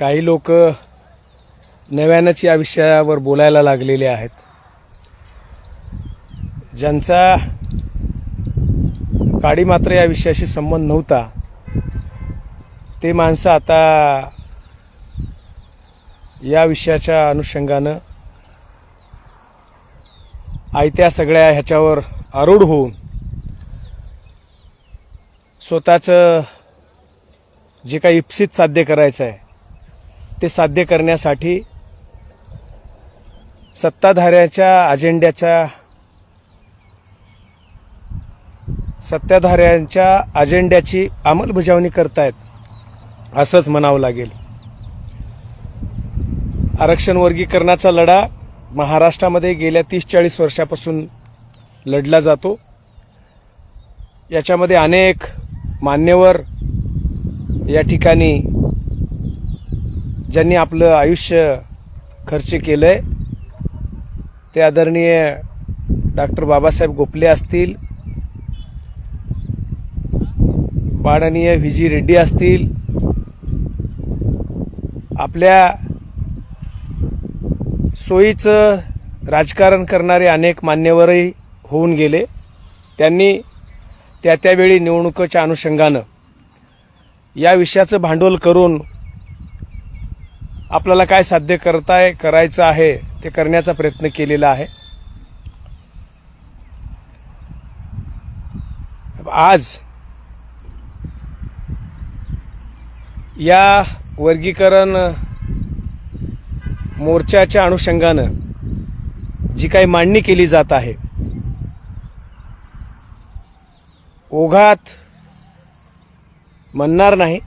काही लोक नव्यानंच या विषयावर बोलायला लागलेले आहेत. ज्यांचा काडी मात्र या विषयाशी संबंध नव्हता ते माणसं आता या विषयाच्या अनुषंगानं आयत्या सगळ्या ह्याच्यावर आरूढ होऊन स्वतःचं जे काही इप्सित साध्य करायचं आहे ते साध्य करण्यासाठी सत्ताधाऱ्यांच्या अजेंड्याची अंमलबजावणी करतायत असंच म्हणावं लागेल. आरक्षण वर्गीकरणाचा लढा महाराष्ट्रामध्ये गेल्या 30-40 वर्षापासून लढला जातो. याच्यामध्ये अनेक मान्यवर या ठिकाणी ज्यांनी आपलं आयुष्य खर्च केलंय ते आदरणीय डॉक्टर बाबासाहेब गोपले असतील, माननीय व्ही.जी. रेड्डी असतील, आपल्या सोयीचं राजकारण करणारे अनेक मान्यवरही होऊन गेले. त्यांनी त्यावेळी निवडणुकीच्या अनुषंगानं या विषयाचं भांडवल करून आपल्याला काय साध्य करायचं आहे ते करण्याचा प्रयत्न केलेला आहे. आज या वर्गीकरण मोर्चाच्या अनुषंगानं जी काही मांडणी केली जात आहे, ओघात म्हणणार नाही,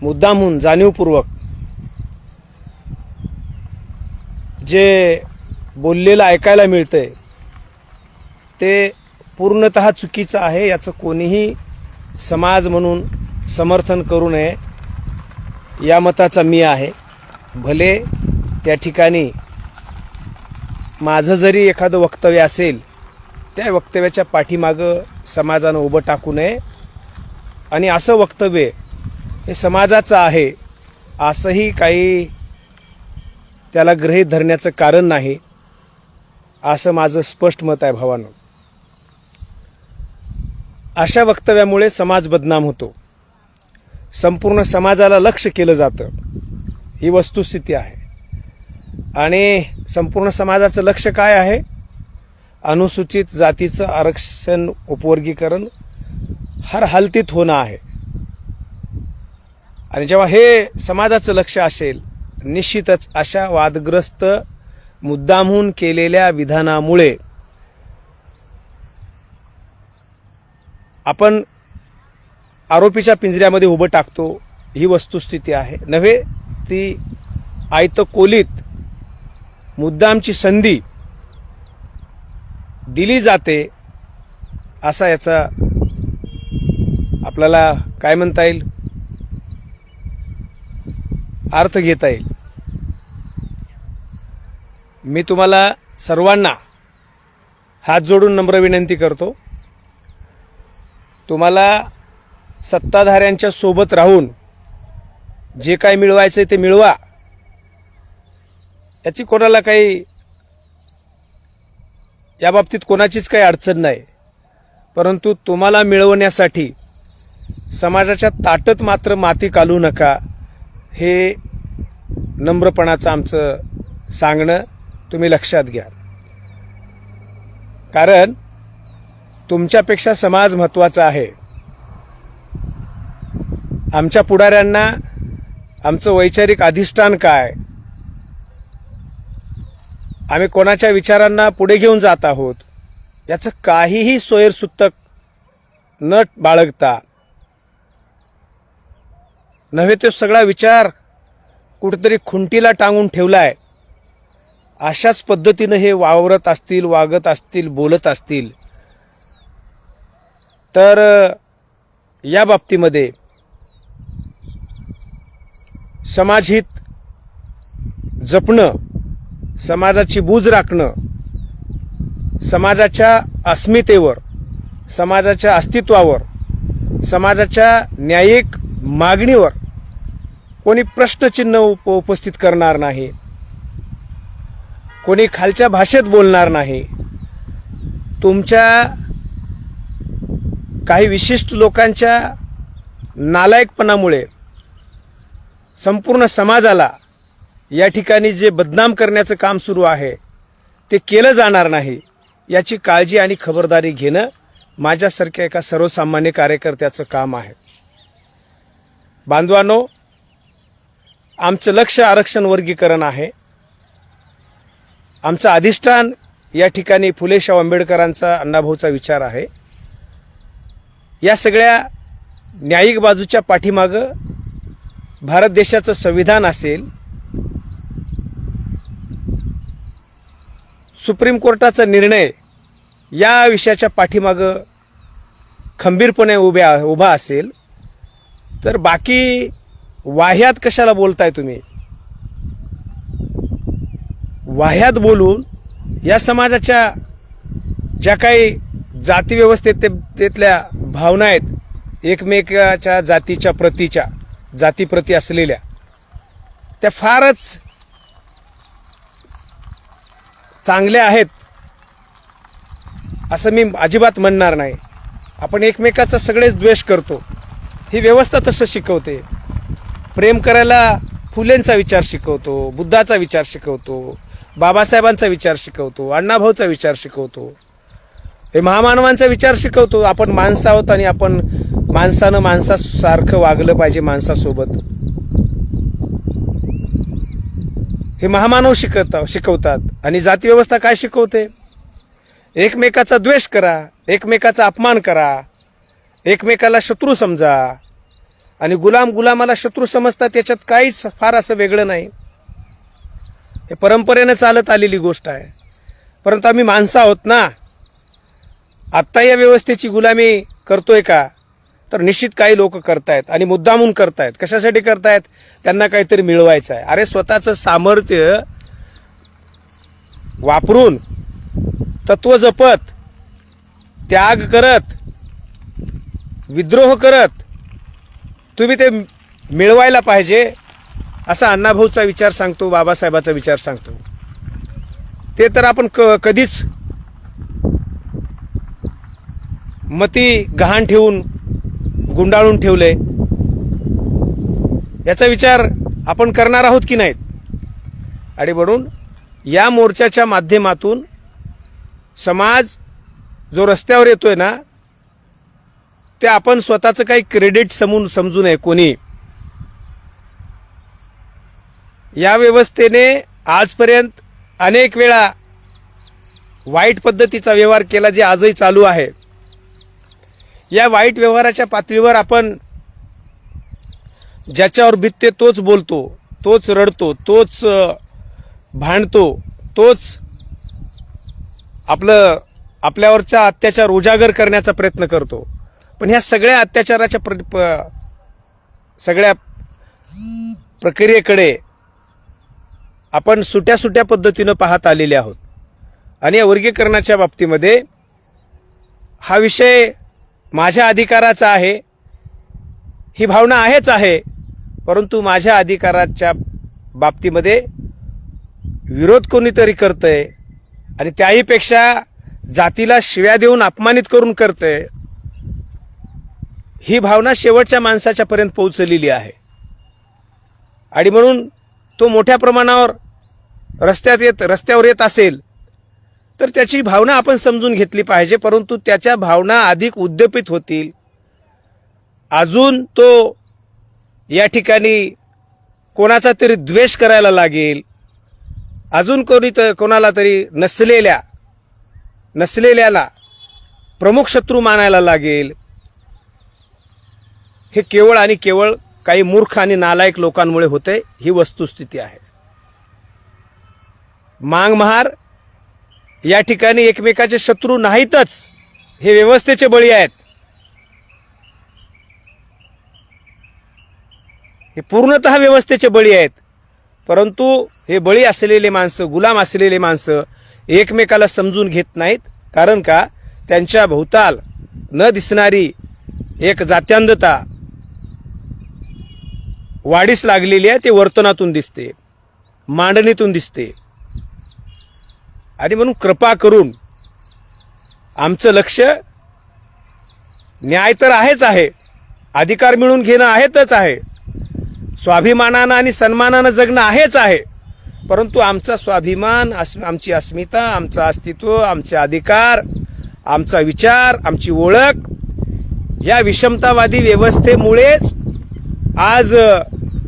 मुद्दामहून जाणीवपूर्वक जे बोललेलं ऐकायला मिळतंय ते पूर्णतः चुकीचं आहे. याचं कोणीही समाज म्हणून समर्थन करू नये या मताचा मी आहे. भले त्या ठिकाणी माझं जरी एखादं वक्तव्य असेल त्या वक्तव्याच्या पाठीमागं समाजानं उभं टाकू नये आणि असं वक्तव्य हे समाजाचं आहे असंही काही त्याला गृहीत धरण्याचं कारण नाही, असं माझं स्पष्ट मत आहे भावांनो. अशा वक्तव्यामुळे समाज बदनाम होतो, संपूर्ण समाजाला लक्ष केलं जातं, ही वस्तुस्थिती आहे. आणि संपूर्ण समाजाचं लक्ष काय आहे? अनुसूचित जातीचं आरक्षण उपवर्गीकरण हर हालतीत होणं आहे. आणि जेव्हा हे समाजाचं लक्ष असेल, निश्चितच अशा वादग्रस्त मुद्दामहून केलेल्या विधानामुळे आपण आरोपीच्या पिंजऱ्यामध्ये उभं टाकतो, ही वस्तुस्थिती आहे. नव्हे ती आयत कोलीत मुद्दामची संधी दिली जाते असा याचा आपल्याला काय म्हणता येईल, अर्थ घेता येईल. मी तुम्हाला सर्वांना हात जोडून नम्र विनंती करतो, तुम्हाला सत्ताधाऱ्यांच्या सोबत राहून जे काय मिळवायचं ते मिळवा, याची कोणाला काही या बाबतीत कोणाचीच काही अडचण नाही. परंतु तुम्हाला मिळवण्यासाठी समाजाच्या ताटत मात्र माती कालू नका, हे नम्रपणाचं आमचं सांगणं तुम्ही लक्षात घ्या. कारण तुमच्यापेक्षा समाज महत्त्वाचा आहे. आमच्या पुढाऱ्यांना आमचं वैचारिक अधिष्ठान काय, आम्ही कोणाच्या विचारांना पुढे घेऊन जात आहोत, याचं काहीही सोयरसूत्तक न बाळगता, नव्हे तो सगळा विचार कुठेतरी खुंटीला टांगून ठेवलाय, अशाच पद्धतीनं हे वावरत असतील, वागत असतील, बोलत असतील, तर या बाबतीमध्ये समाजहित जपणं, समाजाची बूज राखणं, समाजाच्या अस्मितेवर, समाजाच्या अस्तित्वावर, समाजाच्या न्यायिक मागणीवर कोणी प्रश्नचिन्ह उपस्थित करणार नाही, कोणी खालच्या भाषेत बोलणार नाही. तुमच्या काही विशिष्ट लोकांच्या नालायकपणामुळे संपूर्ण समाजाला या ठिकाणी जे बदनाम करण्याचं काम सुरू आहे ते केलं जाणार नाही, याची काळजी आणि खबरदारी घेणं माझ्यासारख्या एका सर्वसामान्य कार्यकर्त्याचं काम आहे. बांधवांनो, आमचं लक्ष्य आरक्षण वर्गीकरण आहे. आमचं अधिष्ठान या ठिकाणी फुले शाहू आंबेडकरांचा, अण्णाभाऊचा विचार आहे. या सगळ्या न्यायिक बाजूच्या पाठीमागं भारत देशाचं संविधान असेल, सुप्रीम कोर्टाचा निर्णय या विषयाच्या पाठीमागं खंबीरपणे उभा असेल, तर बाकी वाह्यात कशाला बोलताय तुम्ही? वाह्यात बोलून या समाजाच्या ज्या काही जाती व्यवस्थेतल्या भावना आहेत, एकमेकाच्या जातीच्या प्रतीच्या, जातीप्रती असलेल्या, त्या फारच चांगल्या आहेत असं मी अजिबात म्हणणार नाही. आपण एकमेकाचा सगळेच द्वेष करतो, ही व्यवस्था तसं शिकवते. प्रेम करायला फुलेंचा विचार शिकवतो, बुद्धाचा विचार शिकवतो, बाबासाहेबांचा विचार शिकवतो, अण्णाभाऊचा विचार शिकवतो, हे महामानवांचा विचार शिकवतो. आपण माणसं आहोत आणि आपण माणसानं माणसासारखं वागलं पाहिजे माणसासोबत, हे महामानव शिकवतात. आणि जाती व्यवस्था काय शिकवते? एकमेकाचा द्वेष करा, एकमेकाचा अपमान करा, एकमेकाला शत्रू समजा, आणि गुलामाला शत्रू समजतात. त्याच्यात काहीच फार असं वेगळं नाही, हे परंपरेनं चालत आलेली गोष्ट आहे. परंतु आम्ही माणसं आहोत ना. आत्ता या व्यवस्थेची गुलामी करतोय का? तर निश्चित काही लोक करतायत आणि मुद्दामून करतायत. कशासाठी करतायत? त्यांना काहीतरी मिळवायचं आहे. अरे, स्वतःचं सामर्थ्य वापरून, तत्व जपत, त्याग करत, विद्रोह करत तुम्ही ते मिळवायला पाहिजे असा अण्णाभाऊचा विचार सांगतो, बाबासाहेबाचा विचार सांगतो. ते तर आपण कधीच मती गहाण ठेवून गुंडाळून ठेवले, याचा विचार आपण करणार आहोत की नाहीत? आणि म्हणून या मोर्चाच्या माध्यमातून समाज जो रस्त्यावर येतोय ना, ते आपण स्वतःचं काही क्रेडिट समजू नये कोणी. या व्यवस्थेने आजपर्यंत अनेक वेळा वाईट पद्धतीचा व्यवहार केला, जे आजही चालू आहे. या वाईट व्यवहाराच्या पातळीवर आपण ज्याच्यावर बितते तोच बोलतो, तोच रडतो, तोच भांडतो, तोच आपल्यावरचा अत्याचार उजागर करण्याचा प्रयत्न करतो. पण ह्या सगळ्या अत्याचाराच्या सगळ्या प्रक्रियेकडे आपण सुट्या पद्धतीनं पाहत आलेले आहोत. आणि या वर्गीकरणाच्या बाबतीमध्ये हा विषय माझ्या अधिकाराचा आहे, ही भावना आहे. परंतु माझ्या अधिकाराच्या बाबतीमध्ये विरोध कोणीतरी करतंय आणि त्याहीपेक्षा जातीला शिव्या देऊन अपमानित करून करतंय, ही भावना शेवटच्या माणसाच्या पर्यंत पोहोचलेली आहे. आणि म्हणून तो मोठ्या प्रमाणावर रस्त्यावर येत असेल तर त्याची भावना आपण समजून घेतली पाहिजे. परंतु त्याच्या भावना अधिक उद्दीपित होतील, अजून तो या ठिकाणी कोणाचा तरी द्वेष करायला लागेल, अजून कोणाला तरी नसलेल्याला प्रमुख शत्रू मानायला लागेल. हे केवळ आणि केवळ काही मूर्ख आणि नालायक लोकांमुळे होते, ही वस्तुस्थिती आहे. मांग महार या ठिकाणी एकमेकाचे शत्रू नाहीतच, हे व्यवस्थेचे बळी आहेत. हे पूर्णतः व्यवस्थेचे बळी आहेत. परंतु हे बळी असलेले माणसं, गुलाम असलेले माणसं एकमेकाला समजून घेत नाहीत. कारण का? त्यांच्या भोवताल न दिसणारी एक जात्यांधता, वाढीस लागलेली आहे ते वर्तनातून दिसते, मांडणीतून दिसते. आणि म्हणून कृपा करून आमचं लक्ष न्याय तर आहेच आहे, अधिकार मिळवून घेणं आहेतच आहे, स्वाभिमानानं आणि सन्मानानं जगणं आहेच आहे. परंतु आमचा स्वाभिमान, आमची अस्मिता, आमचं अस्तित्व, आमचे अधिकार, आमचा विचार, आमची ओळख या विषमतावादी व्यवस्थेमुळेच आज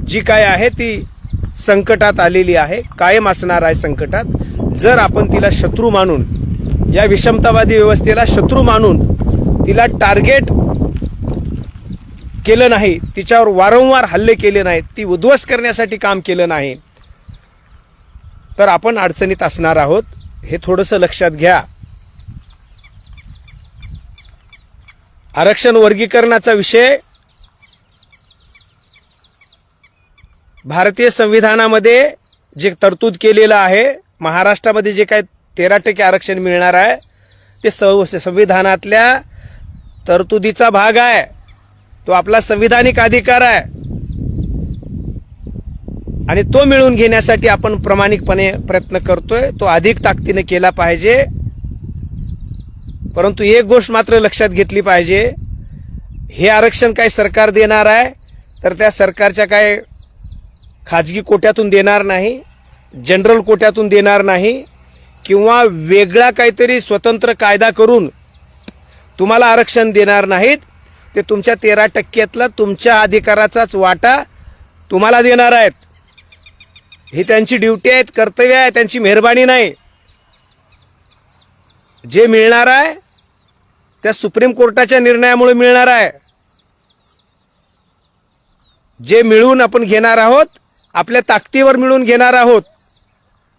जी काय आहे ती संकटात आलेली आहे, कायम असणार आहे संकटात. जर आपण तिला शत्रू मानून, या विषमतावादी व्यवस्थेला शत्रू मानून तिला टार्गेट केलं नाही, तिच्यावर वारंवार हल्ले केले नाहीत, ती उद्ध्वस्त करण्यासाठी काम केलं नाही, तर आपण अडचणीत असणार आहोत. हे थोडंसं लक्षात घ्या. आरक्षण वर्गीकरणाचा विषय भारतीय संविधानामध्ये जे तरतूद केलेलं आहे, महाराष्ट्रामध्ये जे काय 13% आरक्षण मिळणार आहे ते संविधानातल्या तरतुदीचा भाग आहे. तो आपला संविधानिक अधिकार आहे आणि तो मिळवून घेण्यासाठी आपण प्रामाणिकपणे प्रयत्न करतोय. तो अधिक ताकदीने केला पाहिजे. परंतु एक गोष्ट मात्र लक्षात घेतली पाहिजे, हे आरक्षण काय सरकार देणार आहे तर त्या सरकारच्या काय खाजगी कोट्यातून देणार नाही, जनरल कोट्यातून देणार नाही, किंवा वेगळा काहीतरी स्वतंत्र कायदा करून तुम्हाला आरक्षण देणार नाहीत. ते तुमच्या 13%तला तुमच्या अधिकाराचाच वाटा तुम्हाला देणार आहेत. ही त्यांची ड्युटी आहे, कर्तव्य आहे, त्यांची मेहरबानी नाही. जे मिळणार आहे त्या सुप्रीम कोर्टाच्या निर्णयामुळे मिळणार आहे. जे मिळून आपण घेणार आहोत आपल्या ताकदीवर मिळून घेणार आहोत.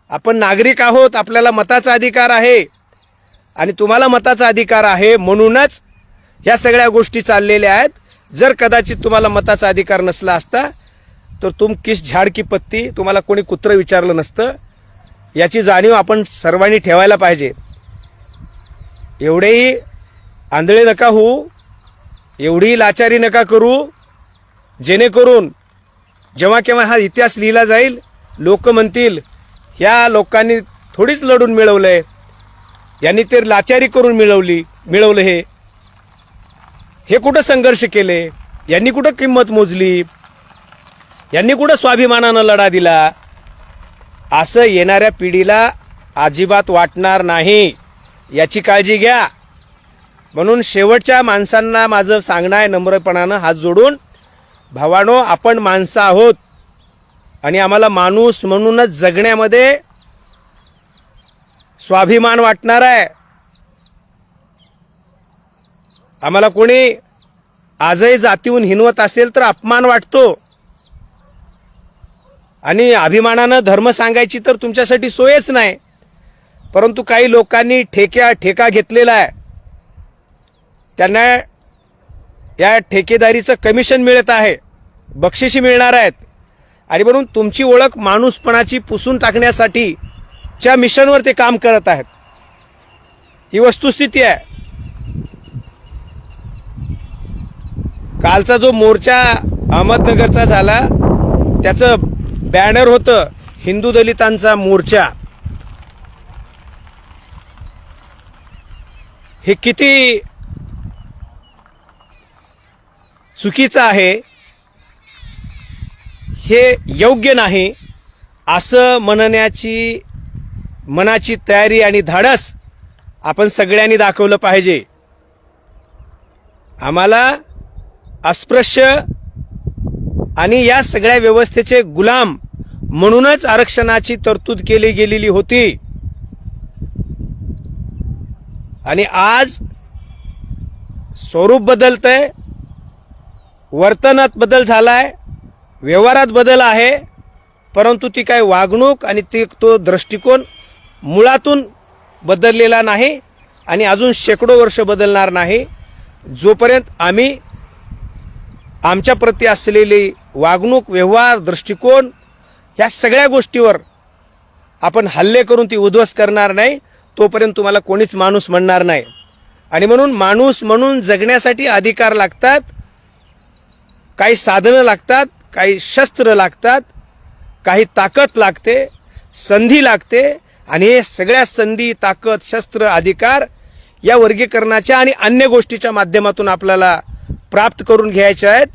आपण नागरिक आहोत, आपल्याला मताचा अधिकार आहे आणि तुम्हाला मताचा अधिकार आहे म्हणूनच ह्या सगळ्या गोष्टी चाललेल्या आहेत. जर कदाचित तुम्हाला मताचा अधिकार नसला असता तर तुम किस झाड की पत्ती, तुम्हाला कोणी कुत्रं विचारलं नसतं. याची जाणीव आपण सर्वांनी ठेवायला पाहिजे. एवढेही आंधळे नका होऊ, एवढी लाचारी नका करू, जेणेकरून जेव्हा केव्हा हा इतिहास लिहिला जाईल लोक म्हणतील ह्या लोकांनी थोडीच लढून मिळवलंय, यांनी ते लाचारी करून मिळवलं. हे कुठं संघर्ष केले, यांनी कुठं किंमत मोजली, यांनी कुठं स्वाभिमानानं लढा दिला, असं येणाऱ्या पिढीला अजिबात वाटणार नाही. याची काळजी घ्या. म्हणून शेवटच्या माणसांना माझं सांगणं आहे नम्रपणानं हात जोडून, भावानो आपण माणसं आहोत आणि आम्हाला माणूस म्हणूनच जगण्यामध्ये स्वाभिमान वाटणार आहे. आम्हाला कोणी आजही जातीहून हिनवत असेल तर अपमान वाटतो आणि अभिमानानं धर्म सांगायची तर तुमच्यासाठी सोयच नाही. परंतु काही लोकांनी ठेका घेतलेला आहे, त्यांना या ठेकेदारीचं कमिशन मिळत आहे, बक्षिसी मिळणार आहेत आणि म्हणून तुमची ओळख माणूसपणाची पुसून टाकण्यासाठी च्या मिशनवर ते काम करत आहेत. ही वस्तुस्थिती आहे. कालचा जो मोर्चा अहमदनगरचा झाला त्याचं बॅनर होतं हिंदू दलितांचा मोर्चा. हे किती चुकीचं आहे, हे योग्य नाही असं म्हणण्याची मनाची तयारी आणि धाडस आपण सगळ्यांनी दाखवलं पाहिजे. आम्हाला अस्पृश्य आणि या सगळ्या व्यवस्थेचे गुलाम म्हणूनच आरक्षणाची तरतूद केली गेलेली होती आणि आज स्वरूप बदलतंय, वर्तनात बदल झालाय, व्यवहारात बदल आहे, परंतु ती काय वागणूक आणि तो दृष्टिकोन मुळातून बदललेला नाही आणि अजून शेकडो वर्ष बदलणार नाही. जोपर्यंत आम्ही आमच्या प्रती असलेली वागणूक, व्यवहार, दृष्टिकोन ह्या सगळ्या गोष्टीवर आपण हल्ले करून ती उद्ध्वस्त करणार नाही तोपर्यंत तुम्हाला कोणीच माणूस म्हणणार नाही. आणि म्हणून माणूस म्हणून जगण्यासाठी अधिकार लागतात, काही साधनं लागतात, काही शस्त्र लागतात, काही ताकद लागते, संधी लागते आणि हे सगळ्या संधी, ताकद, शस्त्र, अधिकार या वर्गीकरणाच्या आणि अन्य गोष्टीच्या माध्यमातून आपल्याला प्राप्त करून घ्यायच्या आहेत.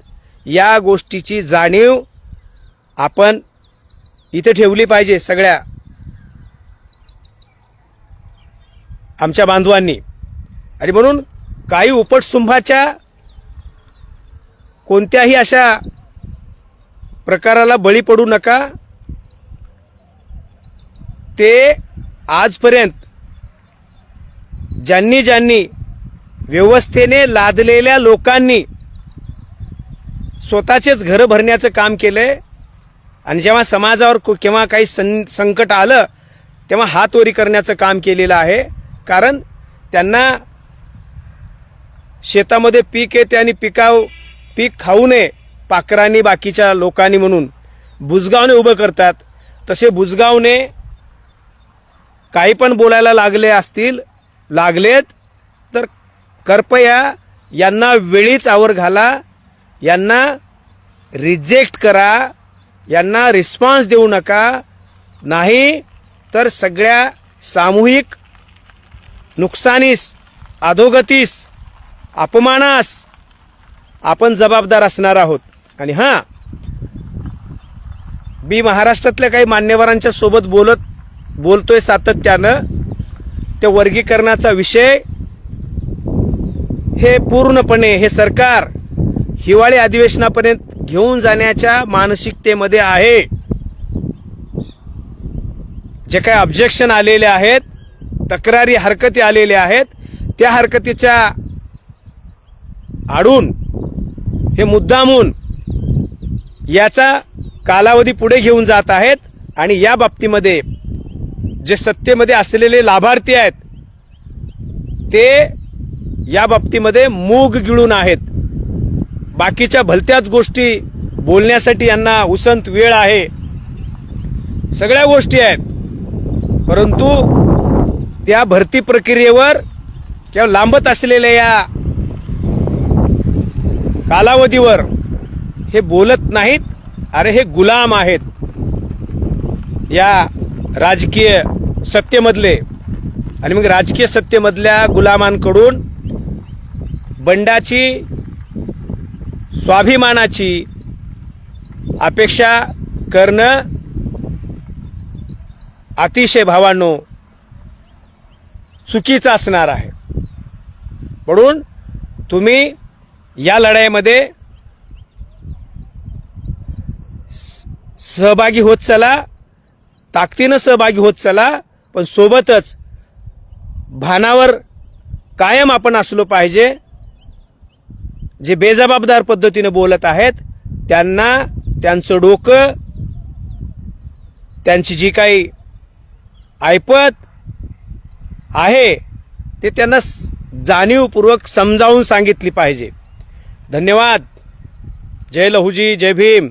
या गोष्टीची जाणीव आपण इथे ठेवली पाहिजे सगळ्या आमच्या बांधवांनी. आणि म्हणून काही उपटसुंभाच्या कोणत्याही अशा प्रकाराला बळी पडू नका. ते आजपर्यंत ज्यांनी व्यवस्थेने लादलेल्या लोकांनी स्वतःचेच घरं भरण्याचं काम केलंय आणि जेव्हा समाजावर केव्हा काही संकट आलं तेव्हा हातवरी करण्याचं काम केलेलं आहे. कारण त्यांना शेतामध्ये पीक येते आणि पीक खाऊ नये पाखरांनी बाकीच्या लोकांनी म्हणून बुजगावने उभं करतात. तसे बुजगावने काही पण बोलायला लागलेत तर कृपया यांना वेळीच आवर घाला, यांना रिजेक्ट करा, यांना रिस्पॉन्स देऊ नका. नाही तर सगळ्या सामूहिक नुकसानीस, अधोगतीस, अपमानास आपण जबाबदार असणार आहोत. आणि हां, मी महाराष्ट्रातल्या काही मान्यवरांच्या सोबत बोलतोय सातत्यानं. त्या वर्गीकरणाचा विषय हे पूर्णपणे हे सरकार हिवाळी अधिवेशनापर्यंत घेऊन जाण्याच्या मानसिकतेमध्ये आहे. जे काही ऑब्जेक्शन आलेले आहेत, तक्रारी, हरकती आलेल्या आहेत, त्या हरकतीच्या आडून हे मुद्दामून याचा कालावधी पुढे घेऊन जात आहेत. आणि या बाबतीमध्ये जे सत्तेमध्ये असलेले लाभार्थी आहेत ते या बाबतीमध्ये मूग गिळून आहेत. बाकीच्या भलत्याच गोष्टी बोलण्यासाठी यांना उसंत वेळ आहे, सगळ्या गोष्टी आहेत, परंतु त्या भरती प्रक्रियेवर किंवा लांबत असलेल्या या कालावधीवर हे बोलत नाहीत. अरे हे गुलाम आहेत या राजकीय सत्तेमधले. आणि मग राजकीय सत्तेमधल्या गुलामांकडून बंडाची, स्वाभिमानाची अपेक्षा करणं अतिशय भावांनो चुकीचं असणार आहे. म्हणून तुम्ही या लढाईमध्ये सहभागी होत चला, ताकदीनं सहभागी होत चला, पण सोबतच भानावर कायम आपण असलो पाहिजे. जे बेजबाबदार पद्धतीने बोलत आहेत त्यांना, त्यांचं डोकं, त्यांची जी काही ऐपत आहे ते त्यांना जाणीवपूर्वक समजावून सांगितली पाहिजे. धन्यवाद. जय लहुजी, जय भीम.